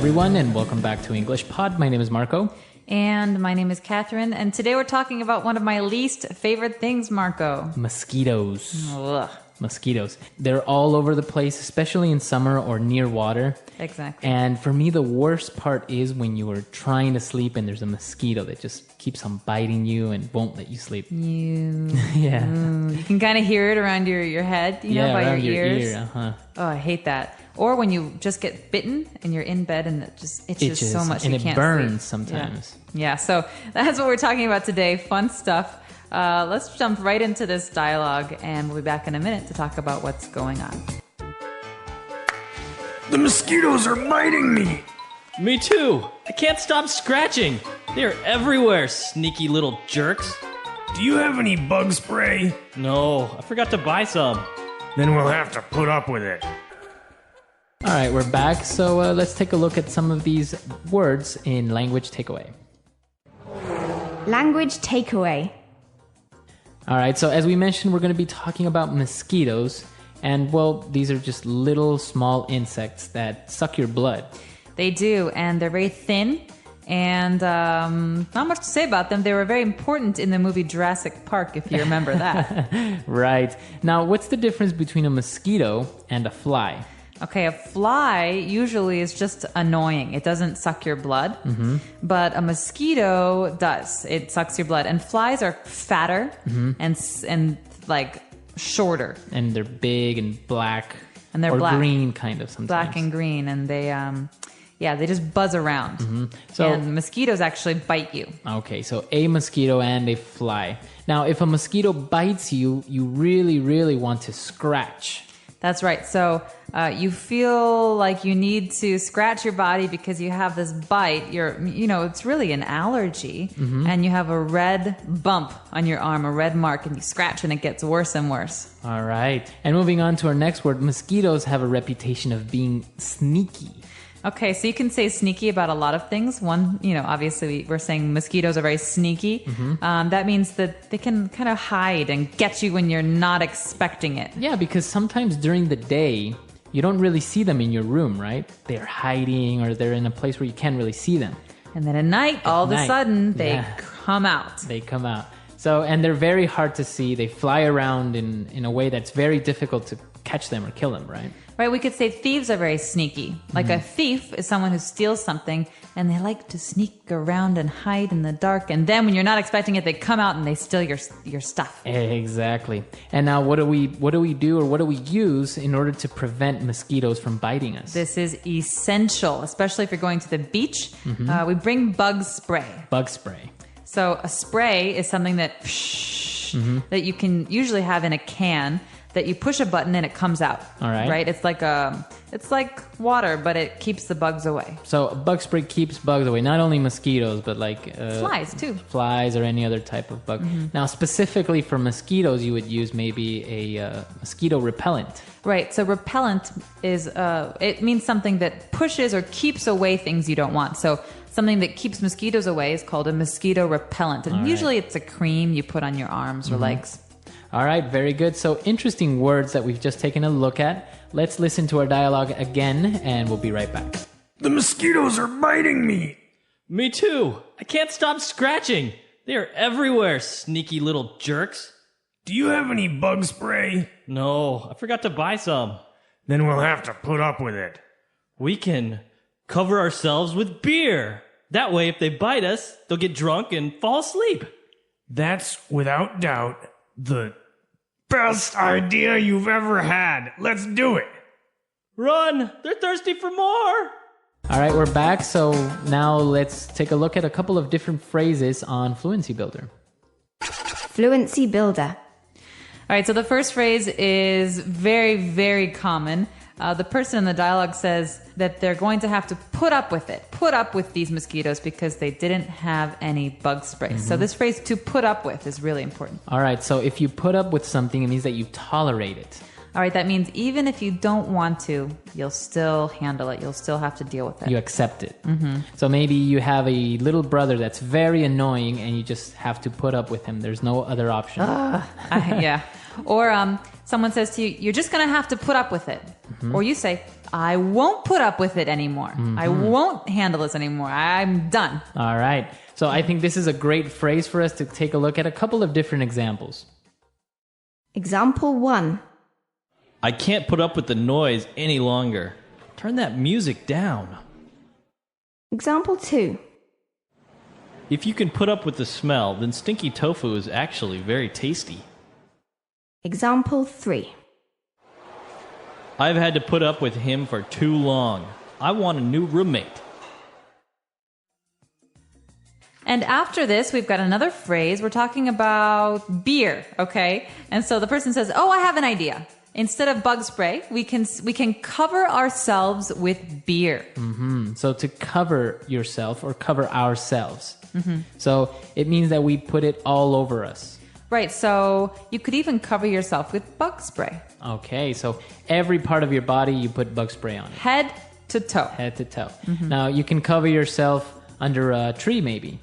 everyone, and welcome back to English Pod. My name is Marco. And my name is Catherine, and today we're talking about one of my least favorite things, Marco. Mosquitoes. Ugh. Mosquitoes. They're all over the place, especially in summer or near water. Exactly. And for me, the worst part is when you are trying to sleep and there's a mosquito that just keeps on biting you and won't let you sleep. Yeah. You can kind of hear it around your head, by around your ears. ear, uh-huh. Oh, I hate that. Or when you just get bitten and you're in bed and it just itches so much and you can't it burns sleep. sometimes. Yeah, so that's what we're talking about today. Fun stuff. Let's jump right into this dialogue, and we'll be back in a minute to talk about what's going on. The mosquitoes are biting me! Me too! I can't stop scratching! They're everywhere, sneaky little jerks! Do you have any bug spray? No, I forgot to buy some. Then we'll have to put up with it. All right, we're back. So let's take a look at some of these words in language takeaway. Language takeaway. All right, so as we mentioned, we're going to be talking about mosquitoes. And, well, these are just little small insects that suck your blood. They do, and they're very thin. And not much to say about them. They were very important in the movie Jurassic Park, if you remember that. Right. Now, what's the difference between a mosquito and a fly? Okay, a fly usually is just annoying. It doesn't suck your blood, but a mosquito does. It sucks your blood. And flies are fatter and like shorter. And they're big and black. And they're or black. Green, kind of, sometimes. Black and green, and they just buzz around. So, and mosquitoes actually bite you. Okay, so a mosquito and a fly. Now, if a mosquito bites you, you really, really want to scratch. That's right. So you feel like you need to scratch your body because you have this bite. It's really an allergy, and you have a red bump on your arm, a red mark, and you scratch, and it gets worse and worse. All right. And moving on to our next word, mosquitoes have a reputation of being sneaky. Okay, so you can say sneaky about a lot of things. One, obviously we're saying mosquitoes are very sneaky. That means that they can kind of hide and get you when you're not expecting it. Yeah, because sometimes during the day, you don't really see them in your room, right? They're hiding or they're in a place where you can't really see them. And then at night, all of a sudden, they come out. They come out. So, and they're very hard to see. They fly around in a way that's very difficult to catch them or kill them, right? Right, we could say thieves are very sneaky. Like a thief is someone who steals something, and they like to sneak around and hide in the dark. And then when you're not expecting it, they come out and they steal your stuff. Exactly. And now what do we do or what do we use in order to prevent mosquitoes from biting us? This is essential, especially if you're going to the beach. We bring bug spray. Bug spray. So a spray is something that that you can usually have in a can. That you push a button and it comes out. All right. Right? It's like water, but it keeps the bugs away. So a bug spray keeps bugs away, not only mosquitoes, but like flies too. Flies or any other type of bug. Now, specifically for mosquitoes, you would use maybe a mosquito repellent. Right. So repellent is it means something that pushes or keeps away things you don't want. So something that keeps mosquitoes away is called a mosquito repellent, and usually it's a cream you put on your arms or legs. All right, very good. So interesting words that we've just taken a look at. Let's listen to our dialogue again, and we'll be right back. The mosquitoes are biting me! Me too! I can't stop scratching! They're everywhere, sneaky little jerks! Do you have any bug spray? No, I forgot to buy some. Then we'll have to put up with it. We can cover ourselves with beer. That way, if they bite us, they'll get drunk and fall asleep. That's, without doubt, the best idea you've ever had. Let's do it. Run! They're thirsty for more! All right, we're back. So now let's take a look at a couple of different phrases on Fluency Builder. Fluency builder. All right, so the first phrase is very, very common. The person in the dialogue says that they're going to have to put up with these mosquitoes because they didn't have any bug spray. So this phrase, to put up with, is really important. All right, so if you put up with something, it means that you tolerate it. All right, that means even if you don't want to, you'll still handle it. You'll still have to deal with it. You accept it. So maybe you have a little brother that's very annoying and you just have to put up with him. There's no other option. Yeah. Or someone says to you, you're just going to have to put up with it. Or you say, I won't put up with it anymore. I won't handle this anymore. I'm done. All right. So I think this is a great phrase for us to take a look at a couple of different examples. Example 1. I can't put up with the noise any longer. Turn that music down. Example 2. If you can put up with the smell, then stinky tofu is actually very tasty. Example 3. I've had to put up with him for too long. I want a new roommate. And after this, we've got another phrase. We're talking about beer, okay? And so the person says, "Oh, I have an idea. Instead of bug spray, we can cover ourselves with beer." So to cover yourself or cover ourselves. So it means that we put it all over us. Right, so you could even cover yourself with bug spray. Okay, so every part of your body, you put bug spray on it. Head to toe. Head to toe. Now, you can cover yourself under a tree, maybe.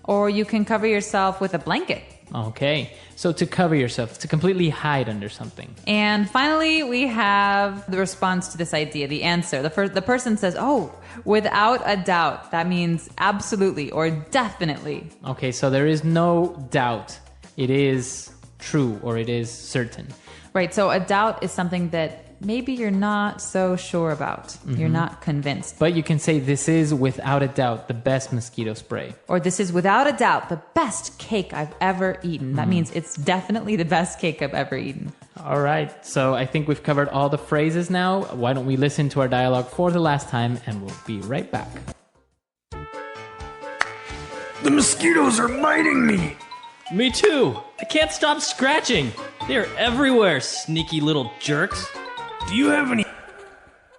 Or you can cover yourself with a blanket. Okay, so to cover yourself, to completely hide under something. And finally, we have the response to this idea, the answer. The person says, "Oh, without a doubt." That means absolutely or definitely. Okay, so there is no doubt. It is true or it is certain. Right, so a doubt is something that maybe you're not so sure about. You're not convinced. But you can say this is without a doubt the best mosquito spray. Or this is without a doubt the best cake I've ever eaten. That means it's definitely the best cake I've ever eaten. All right, so I think we've covered all the phrases now. Why don't we listen to our dialogue for the last time and we'll be right back. The mosquitoes are biting me. Me too. I can't stop scratching. They're everywhere, sneaky little jerks. Do you have any...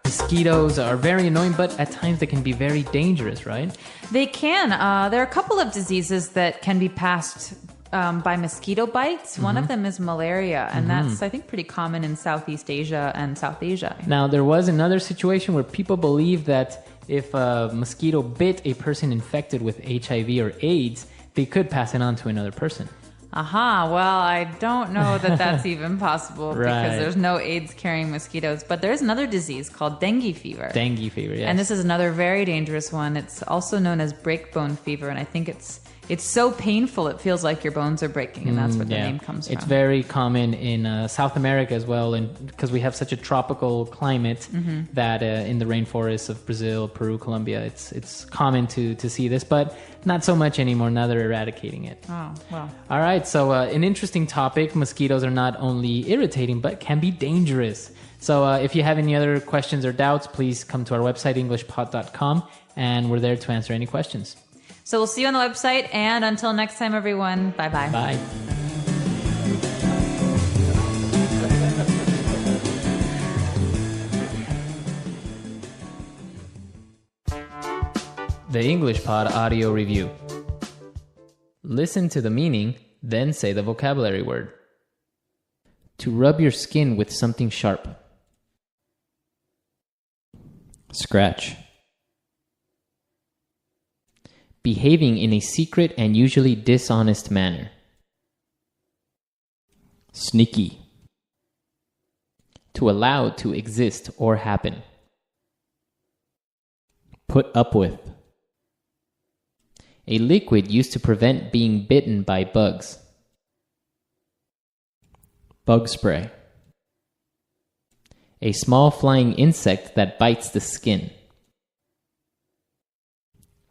Mosquitoes are very annoying, but at times they can be very dangerous, right? They can. There are a couple of diseases that can be passed by mosquito bites. One of them is malaria, and that's, I think, pretty common in Southeast Asia and South Asia. Now, there was another situation where people believe that if a mosquito bit a person infected with HIV or AIDS, they could pass it on to another person. Aha, well, I don't know that that's even possible Right. because there's no AIDS-carrying mosquitoes. But there's another disease called dengue fever. Dengue fever, yes. And this is another very dangerous one. It's also known as breakbone fever, and I think it's so painful it feels like your bones are breaking, and that's where the name comes from. It's very common in South America as well, and because we have such a tropical climate that in the rainforests of Brazil, Peru, Colombia, it's common to see this, but not so much anymore. Now they're eradicating it. Oh, well. All right, so an interesting topic. Mosquitoes are not only irritating, but can be dangerous. So if you have any other questions or doubts, please come to our website, englishpod.com, and we're there to answer any questions. So we'll see you on the website, and until next time, everyone, bye-bye. Bye. The English Pod Audio Review. Listen to the meaning, then say the vocabulary word. To rub your skin with something sharp. Scratch. Behaving in a secret and usually dishonest manner. Sneaky. To allow to exist or happen. Put up with. A liquid used to prevent being bitten by bugs. Bug spray. A small flying insect that bites the skin.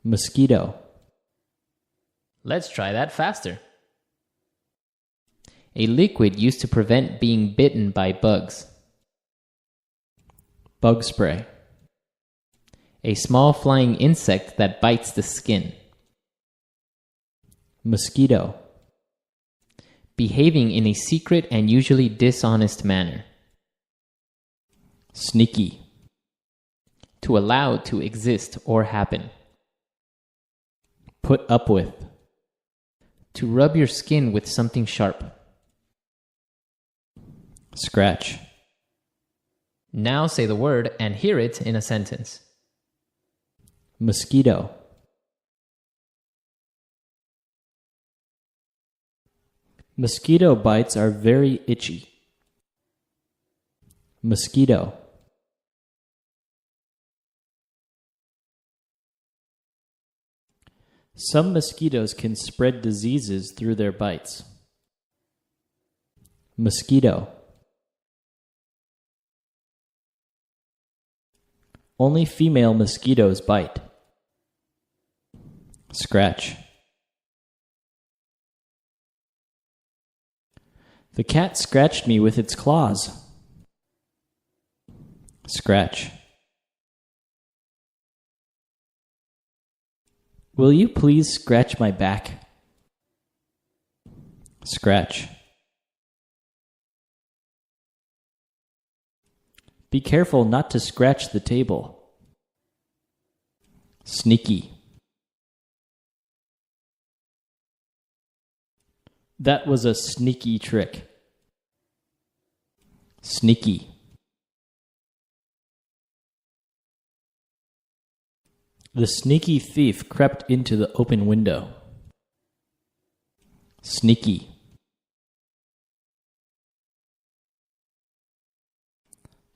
Mosquito. Let's try that faster. A liquid used to prevent being bitten by bugs. Bug spray. A small flying insect that bites the skin. Mosquito. Behaving in a secret and usually dishonest manner. Sneaky. To allow to exist or happen. Put up with. To rub your skin with something sharp. Scratch. Now say the word and hear it in a sentence. Mosquito. Mosquito bites are very itchy. Mosquito. Some mosquitoes can spread diseases through their bites. Mosquito. Only female mosquitoes bite. Scratch. The cat scratched me with its claws. Scratch. Will you please scratch my back? Scratch. Be careful not to scratch the table. Sneaky. That was a sneaky trick. Sneaky. The sneaky thief crept into the open window. Sneaky.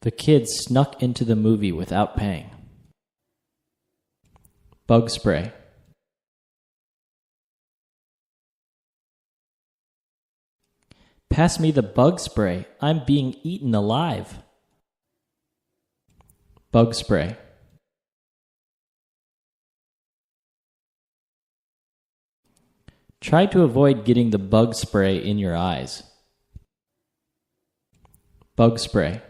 The kids snuck into the movie without paying. Bug spray. Pass me the bug spray. I'm being eaten alive. Bug spray. Try to avoid getting the bug spray in your eyes. Bug spray.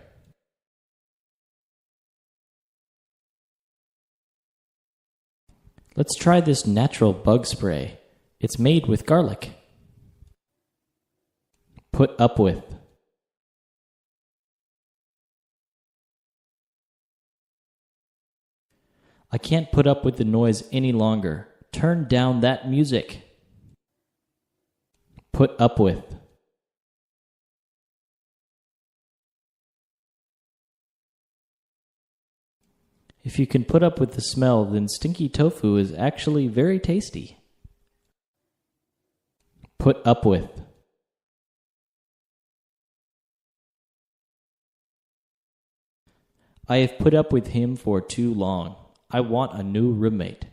Let's try this natural bug spray. It's made with garlic. Put up with. I can't put up with the noise any longer. Turn down that music. Put up with. If you can put up with the smell, then stinky tofu is actually very tasty. Put up with. I have put up with him for too long. I want a new roommate.